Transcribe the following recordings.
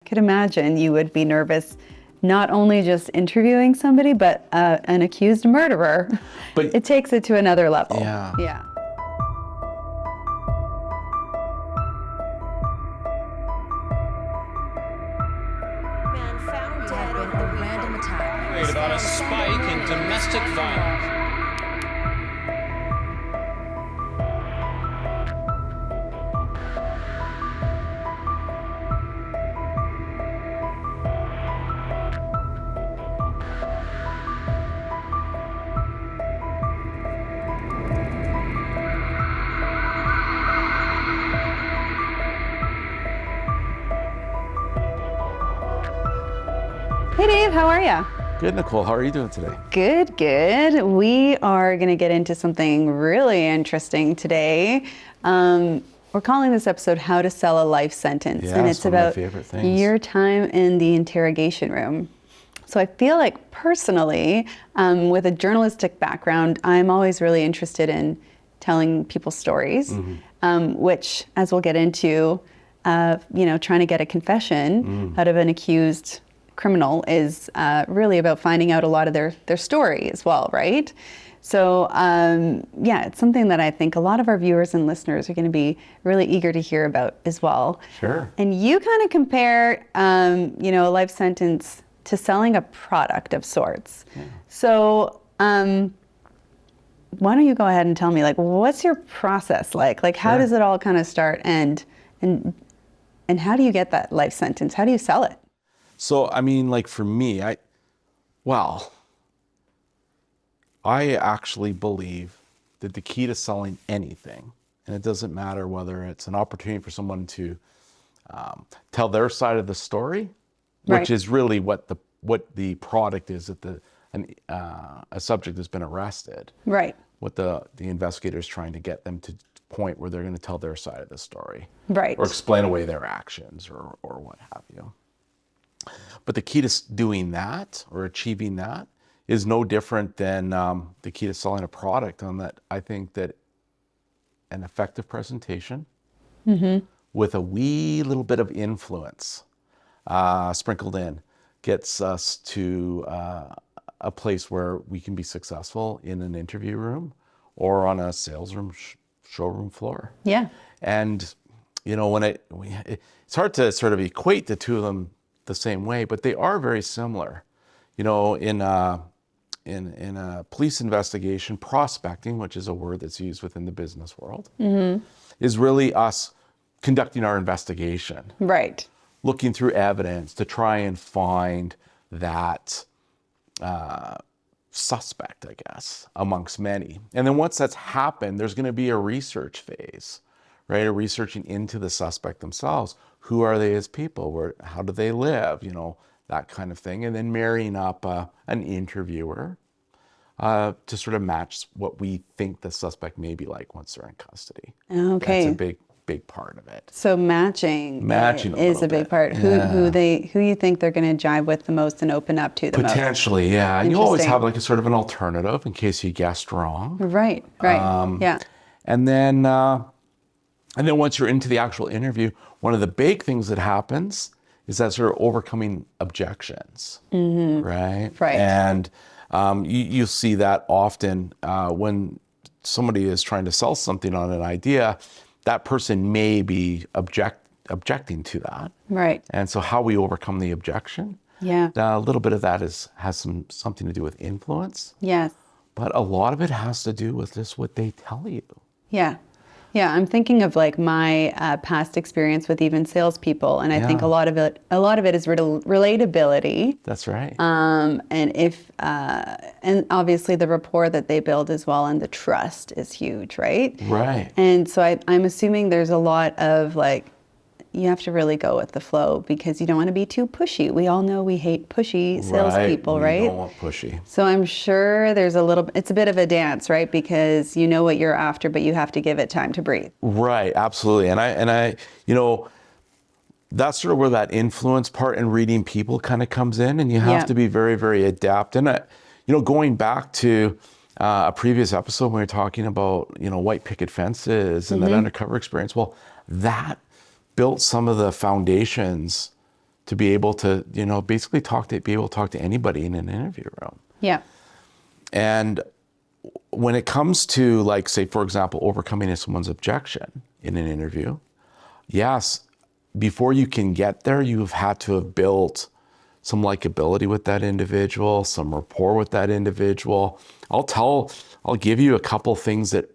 could imagine you would be nervous not only just interviewing somebody, but an accused murderer. But it takes it to another level. Yeah. Yeah. Man found dead in a random attack. About a spike in domestic violence. Hey Dave, how are you? Good, Nicole. How are you doing today? Good, good. We are going to get into something really interesting today. We're calling this episode How to Sell a Life Sentence. Yeah, and it's one of my about favorite things. your time in the interrogation room. So I feel like personally, with a journalistic background, I'm always really interested in telling people's stories, which, as we'll get into, trying to get a confession out of an accused criminal is really about finding out a lot of their story as well, right? So it's something that I think a lot of our viewers and listeners are going to be really eager to hear about as well. Sure. And you kind of compare, a life sentence to selling a product of sorts. Yeah. So why don't you go ahead and tell me, like, what's your process like? Like, how does it all kind of start and how do you get that life sentence? How do you sell it? So, I mean, like for me, I actually believe that the key to selling anything, and it doesn't matter whether it's an opportunity for someone to tell their side of the story, which is really what the product is that a subject has been arrested. Right. What the investigator is trying to get them to point where they're going to tell their side of the story. Right. Or explain away their actions or what have you. But the key to doing that or achieving that is no different than the key to selling a product. On that, I think that an effective presentation with a wee little bit of influence sprinkled in gets us to a place where we can be successful in an interview room or on a sales room, showroom floor. Yeah. And, when it's hard to sort of equate the two of them the same way, but they are very similar. In a police investigation, prospecting, which is a word that's used within the business world, is really us conducting our investigation. Right. Looking through evidence to try and find that suspect, I guess, amongst many. And then once that's happened, there's going to be a research phase, right? A researching into the suspect themselves. Who are they as people? How do they live? That kind of thing. And then marrying up an interviewer to sort of match what we think the suspect may be like once they're in custody. Okay. That's a big part of it. So matching is a big part. Who you think they're going to jive with the most and open up to the most? Potentially, yeah. And you always have like a sort of an alternative in case you guessed wrong. Right. Yeah. And then once you're into the actual interview, one of the big things that happens is that sort of overcoming objections, right? Right. And you see that often when somebody is trying to sell something on an idea, that person may be objecting to that. Right. And so how we overcome the objection, a little bit of that has something to do with influence. Yes. But a lot of it has to do with just what they tell you. Yeah. Yeah, I'm thinking of like my past experience with even salespeople, and I think a lot of it is relatability. That's right. And obviously the rapport that they build as well, and the trust is huge, right? Right. And so I'm assuming there's a lot of like, you have to really go with the flow because you don't want to be too pushy. We all know we hate pushy salespeople, right? We don't want pushy. So I'm sure it's a bit of a dance, right? Because you know what you're after, but you have to give it time to breathe. Right, absolutely. And I that's sort of where that influence part and reading people kind of comes in, and you have to be very, very adept. And going back to a previous episode when we were talking about white picket fences and that undercover experience, well, that built some of the foundations to be able to, basically be able to talk to anybody in an interview room. Yeah. And when it comes to, like, say, for example, overcoming someone's objection in an interview, yes, before you can get there, you've had to have built some likability with that individual, some rapport with that individual. I'll give you a couple things that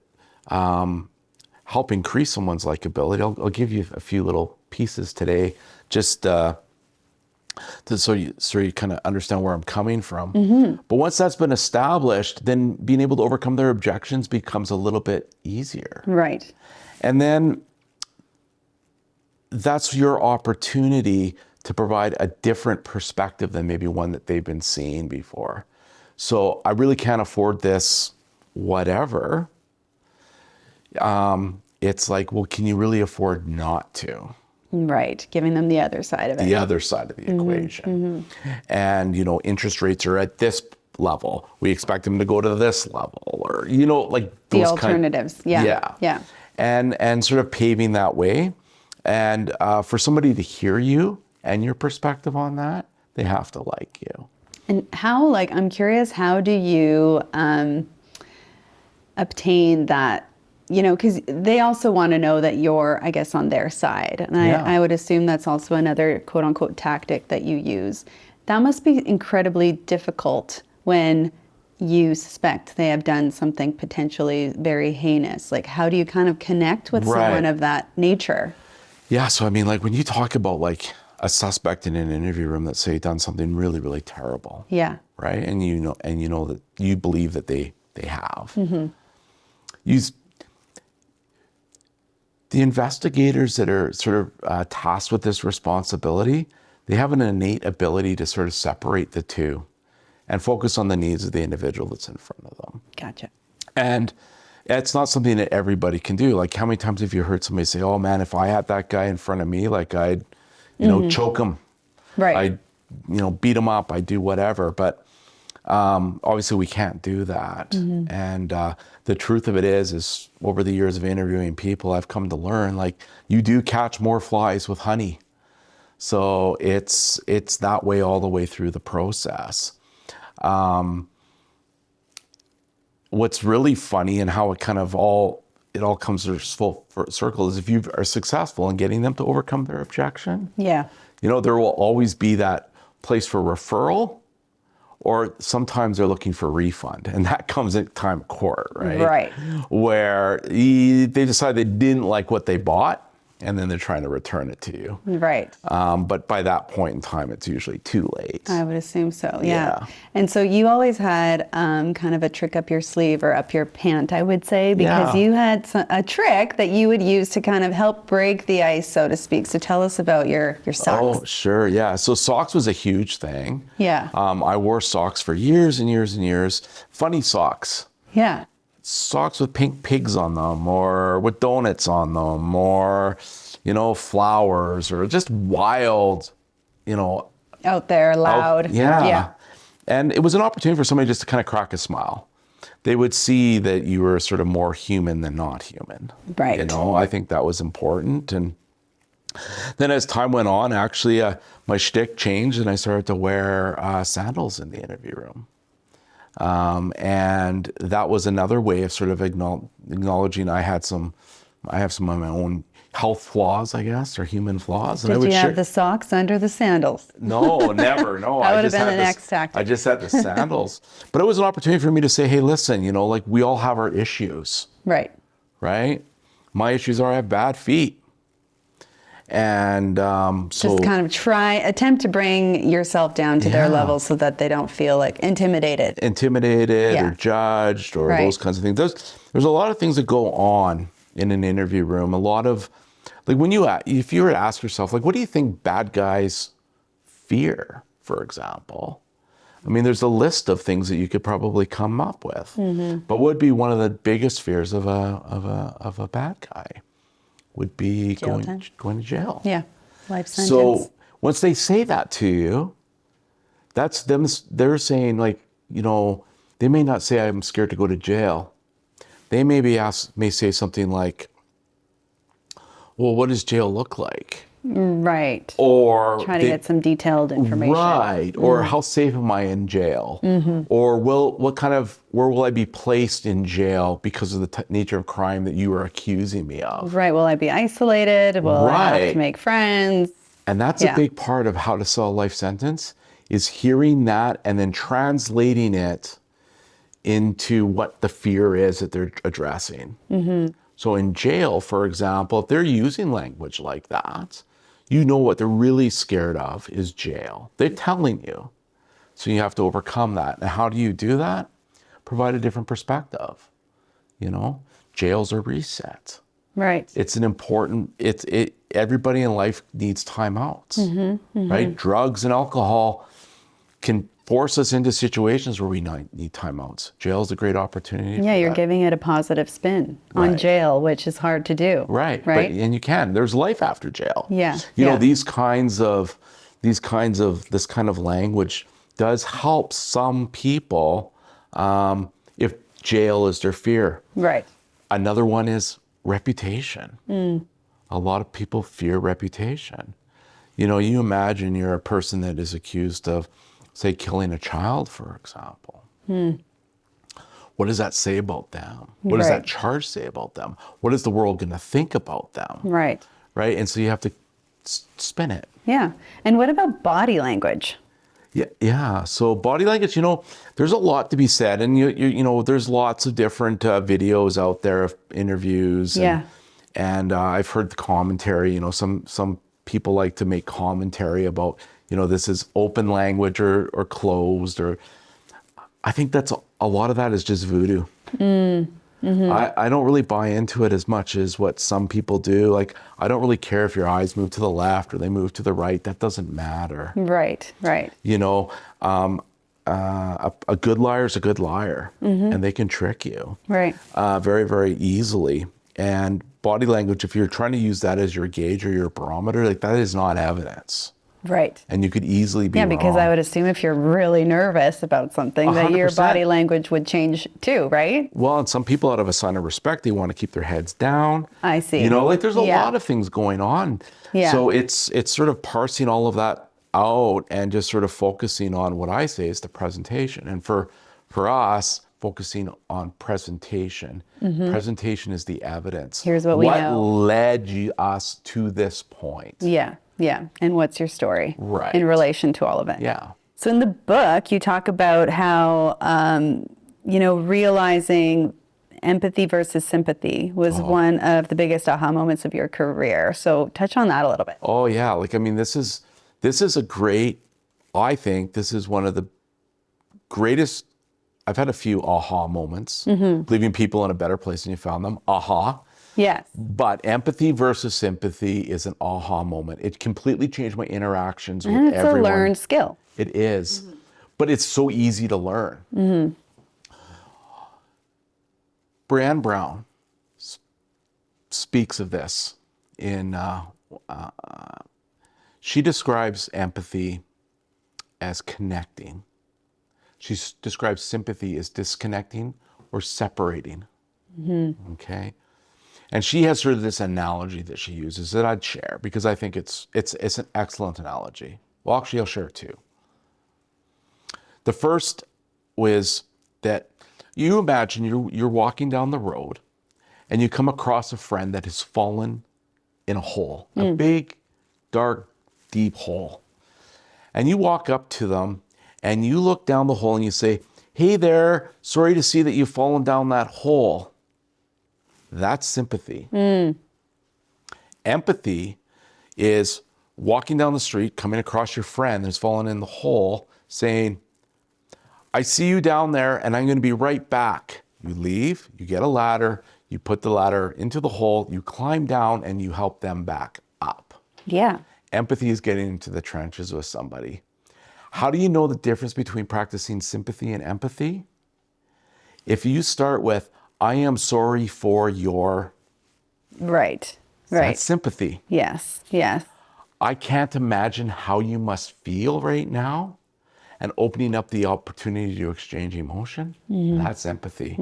help increase someone's likability. I'll give you a few little pieces today, just so you kind of understand where I'm coming from. But once that's been established, then being able to overcome their objections becomes a little bit easier. Right. And then that's your opportunity to provide a different perspective than maybe one that they've been seeing before. So I really can't afford this, whatever. It's like, well, can you really afford not to? Right. Giving them the other side of it. The other side of the equation. And, interest rates are at this level. We expect them to go to this level, or, like The those alternatives. Yeah. And sort of paving that way. And for somebody to hear you and your perspective on that, they have to like you. And how, I'm curious, how do you obtain that, because they also want to know that you're, I guess, on their side. And I would assume that's also another quote unquote tactic that you use. That must be incredibly difficult when you suspect they have done something potentially very heinous. Like, how do you kind of connect with someone of that nature? Yeah, so I mean, when you talk about a suspect in an interview room that say done something really, really terrible. Yeah. Right? And you know that you believe that they have. The investigators that are sort of tasked with this responsibility, they have an innate ability to sort of separate the two and focus on the needs of the individual that's in front of them. Gotcha. And it's not something that everybody can do. Like, how many times have you heard somebody say, oh man, if I had that guy in front of me, I'd, choke him. Right. I'd, beat him up. I'd do whatever. But obviously we can't do that. And the truth of it is over the years of interviewing people, I've come to learn, you do catch more flies with honey. So it's that way all the way through the process. What's really funny and how it kind of all comes to full circle is if you are successful in getting them to overcome their objection. Yeah. There will always be that place for referral, or sometimes they're looking for refund, and that comes at time of court, right? Right. Where they decide they didn't like what they bought, and then they're trying to return it to you. Right. But by that point in time, it's usually too late. I would assume so, yeah. And so you always had kind of a trick up your sleeve or up your pant, I would say, because you had a trick that you would use to kind of help break the ice, so to speak. So tell us about your socks. Oh, sure, yeah. So socks was a huge thing. Yeah. I wore socks for years and years and years. Funny socks. Yeah. Socks with pink pigs on them, or with donuts on them, or, flowers, or just wild, out there, loud. Yeah. And it was an opportunity for somebody just to kind of crack a smile. They would see that you were sort of more human than not human. Right. I think that was important. And then as time went on, actually, my shtick changed, and I started to wear sandals in the interview room. And that was another way of sort of acknowledging I have some of my own health flaws, I guess, or human flaws. Did you have the socks under the sandals? No, never. No, That would have been the next tactic. I just had the sandals. But it was an opportunity for me to say, hey, listen, we all have our issues. Right. Right? My issues are I have bad feet. And so just kind of attempt to bring yourself down to their level so that they don't feel intimidated or judged or those kinds of things. There's a lot of things that go on in an interview room. A lot of, if you were to ask yourself, what do you think bad guys fear, for example? I mean, there's a list of things that you could probably come up with. But what would be one of the biggest fears of a bad guy? Would be going to jail. Yeah, life sentence. So once they say that to you, that's them. They're saying they may not say I'm scared to go to jail. They may say something like, well, what does jail look like? Right. or Try to get some detailed information. right, or how safe am I in jail, or where will I be placed in jail because of the nature of crime that you are accusing me of? Right. Will I be isolated? Will I have Right. to make friends? And that's Yeah. a big part of how to sell a life sentence, is hearing that and then translating it into what the fear is that they're addressing. So in jail, for example, if they're using language like that, you know what they're really scared of is jail. They're telling you. So you have to overcome that. And how do you do that? Provide a different perspective. You know, jail's a reset. Right. It's an important, everybody in life needs timeouts, right? Drugs and alcohol can force us into situations where we need timeouts. Jail's a great opportunity. Yeah, for you're that. giving it a positive spin on Right. jail, which is hard to do. Right. Right. And you can. There's life after jail. Yeah, You know, yeah. this kind of language does help some people if jail is their fear. Right. Another one is reputation. A lot of people fear reputation. You know, you imagine you're a person that is accused of, say, killing a child, for example. What does that say about them? What does that Right. charge say about them? What is the world going to think about them? Right. Right? And so you have to spin it. Yeah. And what about body language? Yeah. So body language, you know, there's a lot to be said, and you know, there's lots of different videos out there of interviews. Yeah. And I've heard the commentary. You know, some people like to make commentary about, you know, this is open language or closed, or I think that's a lot of that is just voodoo. I don't really buy into it as much as what some people do. Like, I don't really care if your eyes move to the left or they move to the right. That doesn't matter. Right. Right. You know, a good liar is a good liar, and they can trick you Right. very, very easily. And body language, if you're trying to use that as your gauge or your barometer, like, that is not evidence. Right. And you could easily be Yeah, because wrong. I would assume if you're really nervous about something, that your 100%. body language would change too, right? Well, and some people, out of a sign of respect, they want to keep their heads down. I see. You know, like, there's a Yeah. lot of things going on. Yeah. So it's sort of parsing all of that out and just sort of focusing on what I say is the presentation. And for us, focusing on presentation. Presentation is the evidence. Here's what we know. What led us to this point? Yeah. Yeah. And what's your story? Right. In relation to all of it? Yeah. So in the book, you talk about how, you know, realizing empathy versus sympathy was one of the biggest aha moments of your career. So touch on that a little bit. Oh yeah, like, I mean, this is a great, I think this is one of the greatest. I've had a few aha moments, leaving people in a better place than you found them. Aha. Yes. But empathy versus sympathy is an aha moment. It completely changed my interactions And with it's everyone. a learned skill. It is. But it's so easy to learn. Brené Brown speaks of this in, she describes empathy as connecting. She describes sympathy as disconnecting or separating. Okay? And she has sort of this analogy that she uses that I'd share because I think it's an excellent analogy. Well, actually, I'll share two. The first was that you imagine you're walking down the road and you come across a friend that has fallen in a hole, a big, dark, deep hole. And you walk up to them and you look down the hole and you say, "Hey there, sorry to see that you've fallen down that hole." That's sympathy. Empathy is walking down the street, coming across your friend that's fallen in the hole, saying, "I see you down there and I'm going to be right back." You leave, you get a ladder, you put the ladder into the hole, you climb down and you help them back up. Yeah. Empathy is getting into the trenches with somebody. How do you know the difference between practicing sympathy and empathy? If you start with, "I am sorry for your," Right. Right. that's sympathy. Yes. Yes. "I can't imagine how you must feel right now," and opening up the opportunity to exchange emotion, that's empathy.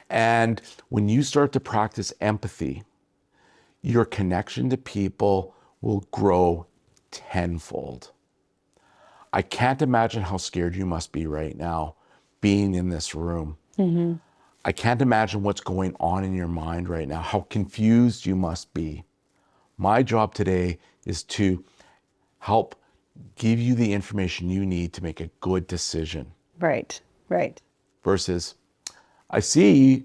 And when you start to practice empathy, your connection to people will grow tenfold. I can't imagine how scared you must be right now being in this room. I can't imagine what's going on in your mind right now, how confused you must be. My job today is to help give you the information you need to make a good decision. Right, right. Versus, I see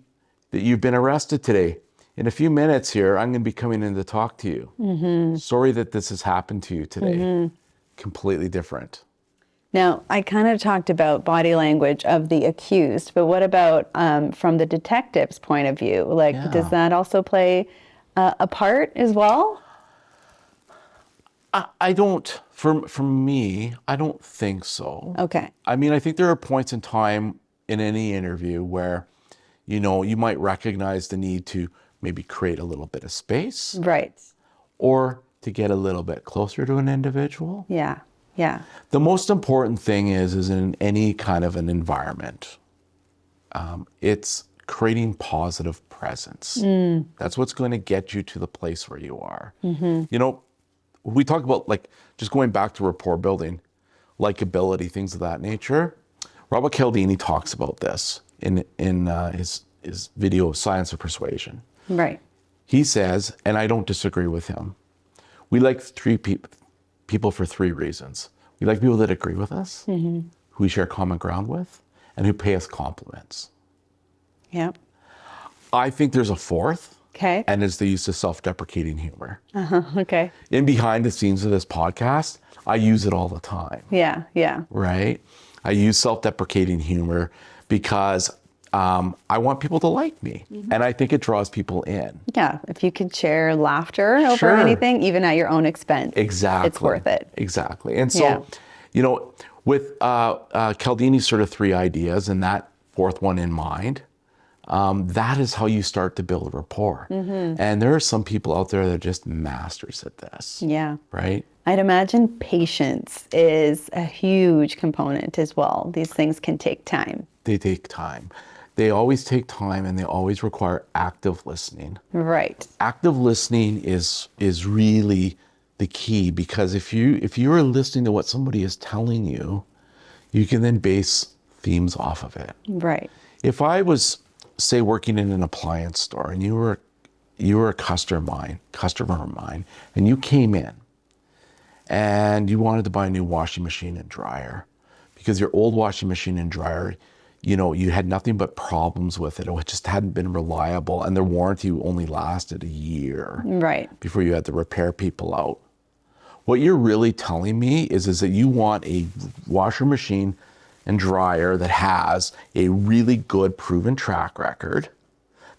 that you've been arrested today. In a few minutes here, I'm going to be coming in to talk to you. Sorry that this has happened to you today. Completely different. Now, I kind of talked about body language of the accused, but what about from the detective's point of view? Like, does that also play a part as well? I don't, for me, I don't think so. Okay. I mean, I think there are points in time in any interview where, you know, you might recognize the need to maybe create a little bit of space. Right. Or to get a little bit closer to an individual. Yeah, yeah. The most important thing is in any kind of an environment, it's creating positive presence. That's what's going to get you to the place where you are. You know, we talk about, like, just going back to rapport building, likability, things of that nature. Robert Cialdini talks about this in his video, Science of Persuasion. Right. He says, and I don't disagree with him, we like people for three reasons. We like people that agree with us, who we share common ground with, and who pay us compliments. Yep. I think there's a fourth, Okay. and it's the use of self-deprecating humor. Okay. In behind the scenes of this podcast, I use it all the time. Yeah, yeah. Right? I use self-deprecating humor because I want people to like me, and I think it draws people in. Yeah, if you could share laughter over Sure. anything, even at your own expense, Exactly. it's worth it. Exactly. And so, Yeah. you know, with Cialdini's sort of three ideas and that fourth one in mind, that is how you start to build rapport. And there are some people out there that are just masters at this. Yeah. Right? I'd imagine patience is a huge component as well. These things can take time. They take time. They always take time, and they always require active listening. Right. Active listening is really the key, because if you are listening to what somebody is telling you, you can then base themes off of it. Right. If I was, say, working in an appliance store, and you were a customer of mine, and you came in and you wanted to buy a new washing machine and dryer, because your old washing machine and dryer, you know, you had nothing but problems with it. It just hadn't been reliable, and their warranty only lasted a year Right. before you had to repair people out. What you're really telling me is that you want a washer machine and dryer that has a really good proven track record,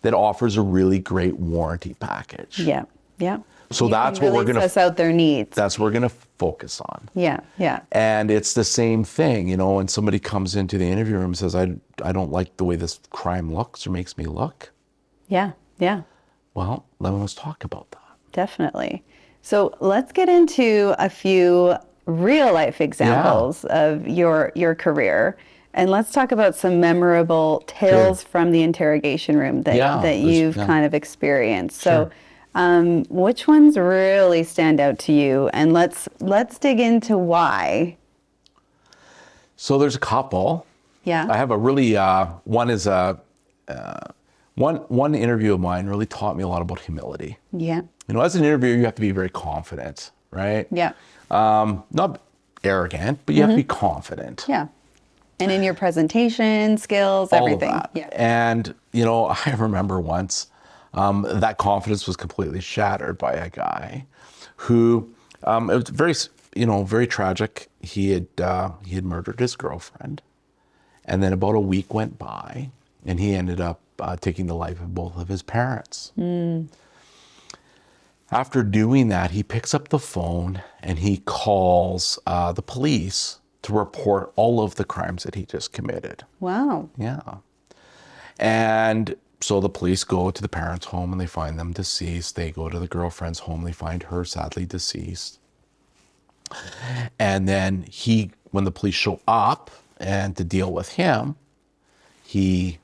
that offers a really great warranty package. Yeah. Yeah. So You that's can what we're really going to, suss out their needs. that's what we're going to focus on. Yeah. Yeah. And it's the same thing, you know, when somebody comes into the interview room and says, I don't like the way this crime looks or makes me look. Yeah. Yeah. Well, let's talk about that. Definitely. So let's get into a few real life examples of your career. And let's talk about some memorable tales from the interrogation room that you've kind of experienced. So which ones really stand out to you? And let's dig into why. So there's a couple. Yeah. I have a really, one is one interview of mine really taught me a lot about humility. Yeah. You know, as an interviewer, you have to be very confident, right? Yeah. Not arrogant, but you have to be confident. Yeah. And in your presentation skills, All everything. of that. Yeah. And, you know, I remember once that confidence was completely shattered by a guy who, it was very tragic. He had murdered his girlfriend. And then about a week went by, and he ended up taking the life of both of his parents. After doing that, he picks up the phone and he calls the police to report all of the crimes that he just committed. Wow. Yeah. And so the police go to the parents' home and they find them deceased. They go to the girlfriend's home, they find her sadly deceased. And then when the police show up and to deal with him, he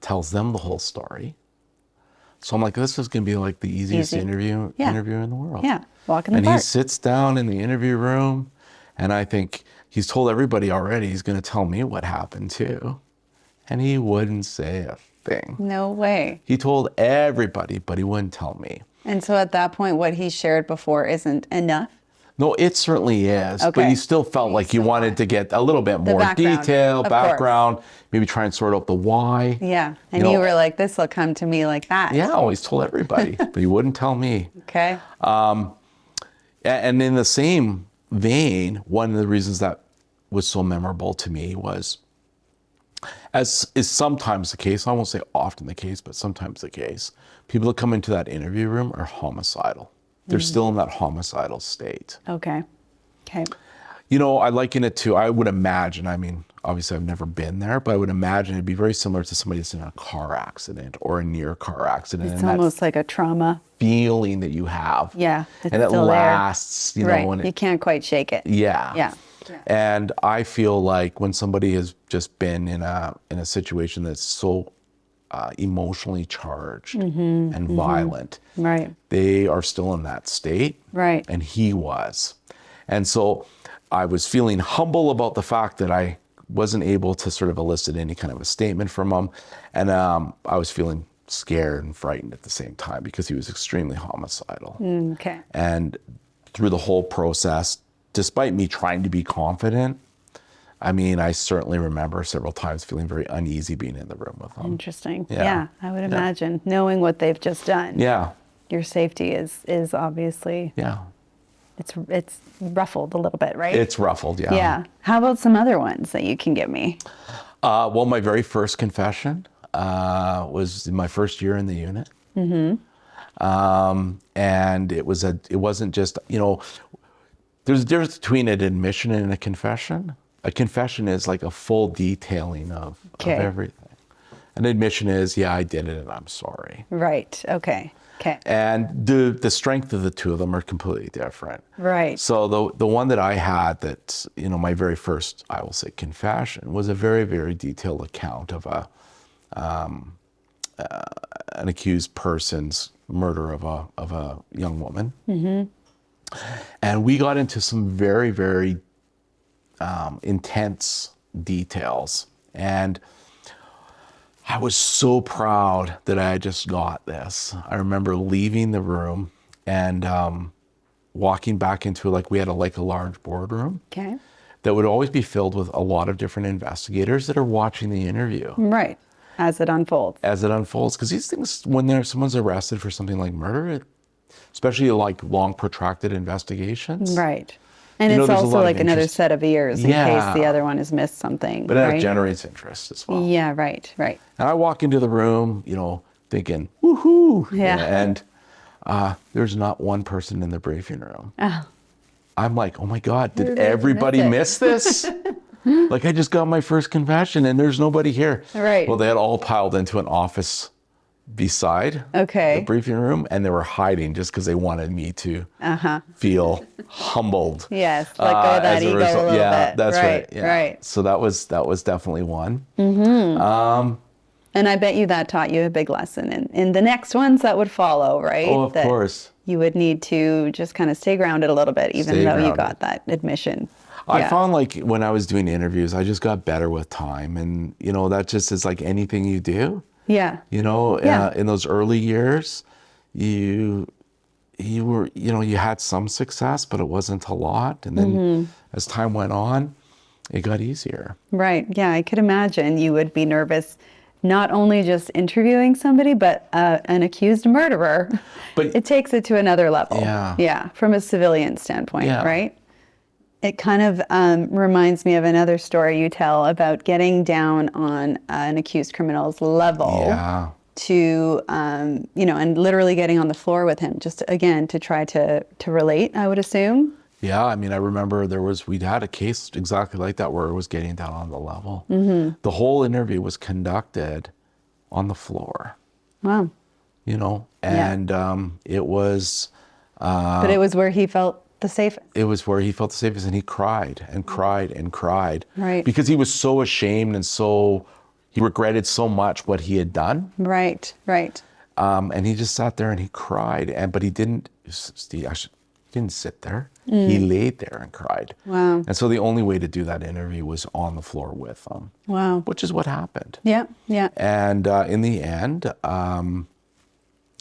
tells them the whole story. So I'm like, this is going to be like the easiest Easy. interview Yeah. in the world. Yeah, walk in the And he park. sits down in the interview room, and I think he's told everybody already he's going to tell me what happened too. And he wouldn't say a thing. No way. He told everybody, but he wouldn't tell me. And so at that point, what he shared before isn't enough? No, it certainly is, but Okay. he still felt like he wanted to get a little bit more background, detail, of course. background, maybe try and sort out the why. Yeah. And You you know- were like, this will come to me like that. Yeah, always told everybody, but he wouldn't tell me. Okay. And in the same vein, one of the reasons that was so memorable to me was, as is sometimes the case, I won't say often the case, but sometimes the case, people that come into that interview room are homicidal. They're still in that homicidal state. Okay. Okay. You know, I liken it to, I would imagine, I mean, obviously I've never been there, but I would imagine it'd be very similar to somebody that's in a car accident or a near car accident. It's and almost that like a trauma. feeling that you have. Yeah. It's And it still lasts, you know, right. and it, You can't quite shake it. yeah. Yeah. And I feel like when somebody has just been in a situation that's so emotionally charged and violent, Right. they are still in that state. Right. And he was. And so I was feeling humble about the fact that I wasn't able to sort of elicit any kind of a statement from him. And I was feeling scared and frightened at the same time because he was extremely homicidal. Okay. And through the whole process, despite me trying to be confident, I mean, I certainly remember several times feeling very uneasy being in the room with him. Interesting. Yeah. Yeah. I would imagine knowing what they've just done. Yeah, Your safety is obviously yeah. it's ruffled a little bit, right? It's ruffled, yeah. Yeah. How about some other ones that you can give me? Well, my very first confession was in my first year in the unit. And it wasn't just, you know, there's a difference between an admission and a confession. A confession is like a full detailing of everything. An admission is, yeah, I did it and I'm sorry. Right. Okay. Okay. And the strength of the two of them are completely different. Right. So the one that I had that, you know, my very first, I will say, confession was a very, very detailed account of an accused person's murder of a young woman. And we got into some very, very intense details. And I was so proud that I had just got this. I remember leaving the room and walking back into, like, we had a large boardroom Okay. that would always be filled with a lot of different investigators that are watching the interview Right. As it unfolds. as it unfolds. Because these things, when someone's arrested for something like murder, especially like long protracted investigations, Right. And You know, it's there's a also lot of like another interest. set of ears in Yeah. case the other one has missed something. but that right? generates interest as well. Yeah, right, right. And I walk into the room, you know, thinking, woohoo. Yeah. And there's not one person in the briefing room. Oh, I'm like, oh my God, did Who did everybody miss it? miss this? Like, I just got my first confession and there's nobody here. Right. Well, they had all piled into an office beside Okay. the briefing room, and they were hiding just because they wanted me to feel humbled. yes. Let go of that as a ego a result. little Yeah, bit. that's right. Yeah. Right. So that was definitely one. And I bet you that taught you a big lesson in the next ones that would follow, right? Oh, of That course. You would need to just kind of stay grounded a little bit, even Stay though you grounded. got that admission. I Yeah. found, like, when I was doing interviews, I just got better with time. And, you know, that just is like anything you do. Yeah. You know, Yeah. in those early years, you were, you know, you had some success, but it wasn't a lot. And then as time went on, it got easier. Right. Yeah, I could imagine you would be nervous, not only just interviewing somebody, but an accused murderer. But- it takes it to another level. Yeah. Yeah, from a civilian standpoint, Yeah. right? It kind of reminds me of another story you tell about getting down on an accused criminal's level Yeah. to, you know, and literally getting on the floor with him, just again to try to relate, I would assume. Yeah, I mean, I remember we'd had a case exactly like that where it was getting down on the level. The whole interview was conducted on the floor, Wow. you know, Yeah. and it was But it was where he felt the safest. where he felt the safest, and he cried and cried and cried. Right. Because he was so ashamed and he regretted so much what he had done. Right, right. And he just sat there and he cried. But he didn't, Steve, didn't sit there. He laid there and cried. Wow. And so the only way to do that interview was on the floor with him. Wow. Which is what happened. Yeah. Yeah. And in the end,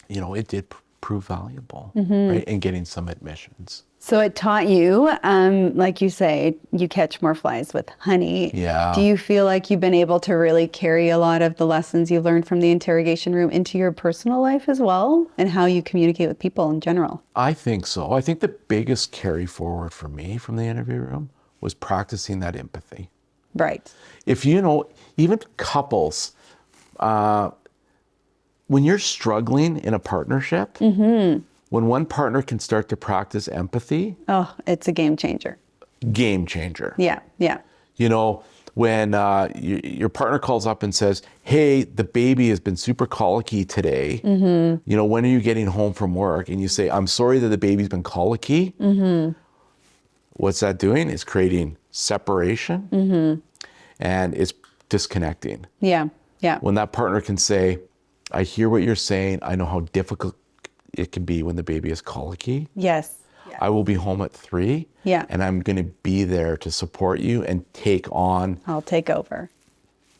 it did prove valuable, right? In getting some admissions. So it taught you, like you say, you catch more flies with honey. Yeah. Do you feel like you've been able to really carry a lot of the lessons you've learned from the interrogation room into your personal life as well, and how you communicate with people in general? I think so. I think the biggest carry forward for me from the interview room was practicing that empathy. Right. If even couples, when you're struggling in a partnership, when one partner can start to practice empathy, Oh, it's a game changer. game changer. Yeah. Yeah. When your partner calls up and says, hey, the baby has been super colicky today. When are you getting home from work? And you say, I'm sorry that the baby's been colicky. What's that doing? It's creating separation and it's disconnecting. Yeah. Yeah. When that partner can say, I hear what you're saying. I know how difficult it can be when the baby is colicky. Yes. I will be home at 3. Yeah. And I'm going to be there to support you and take on I'll take over.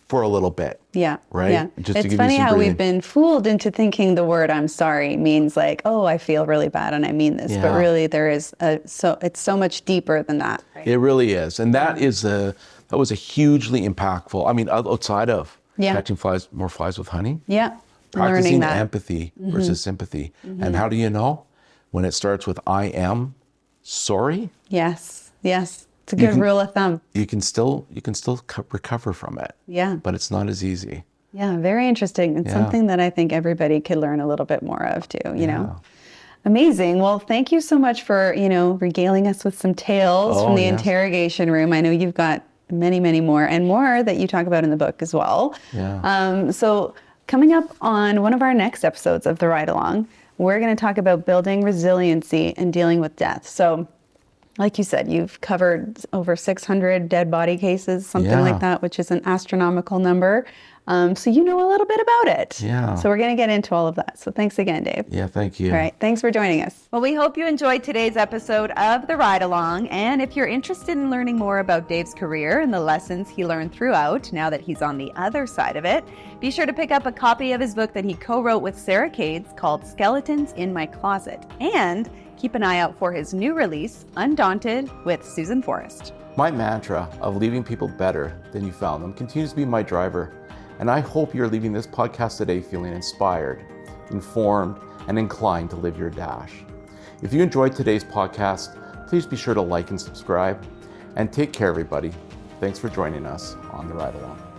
for a little bit. Yeah. Right? Yeah. Just to It's give you funny some how breathing. we've been fooled into thinking the word I'm sorry means like, oh, I feel really bad and I mean this. But Yeah. really there is it's so much deeper than that. Right? It really is. And that was a hugely impactful, outside of catching more flies with honey. Yeah. Learning Practicing that. empathy versus sympathy. And how do you know? When it starts with I am sorry, Yes. Yes. It's a good rule of thumb. you can still recover from it. Yeah. But it's not as easy. Yeah. Very interesting. It's Yeah. something that I think everybody could learn a little bit more of too, you know. Amazing. Well, thank you so much for, regaling us with some tales from the yes. interrogation room. I know you've got many, many more and more that you talk about in the book as well. Yeah. So coming up on one of our next episodes of The Ride Along, we're going to talk about building resiliency and dealing with death. So like you said, you've covered over 600 dead body cases, something like that, which is an astronomical number. So you know a little bit about it. Yeah. So we're going to get into all of that. So thanks again, Dave. Yeah, thank you. All right. Thanks for joining us. Well, we hope you enjoyed today's episode of The Ride Along. And if you're interested in learning more about Dave's career and the lessons he learned throughout, now that he's on the other side of it, be sure to pick up a copy of his book that he co-wrote with Sarah Cades called Skeletons in My Closet. And keep an eye out for his new release, Undaunted, with Susan Forrest. My mantra of leaving people better than you found them continues to be my driver. And I hope you're leaving this podcast today feeling inspired, informed, and inclined to live your dash. If you enjoyed today's podcast, please be sure to like and subscribe. And take care, everybody. Thanks for joining us on The Ride Along.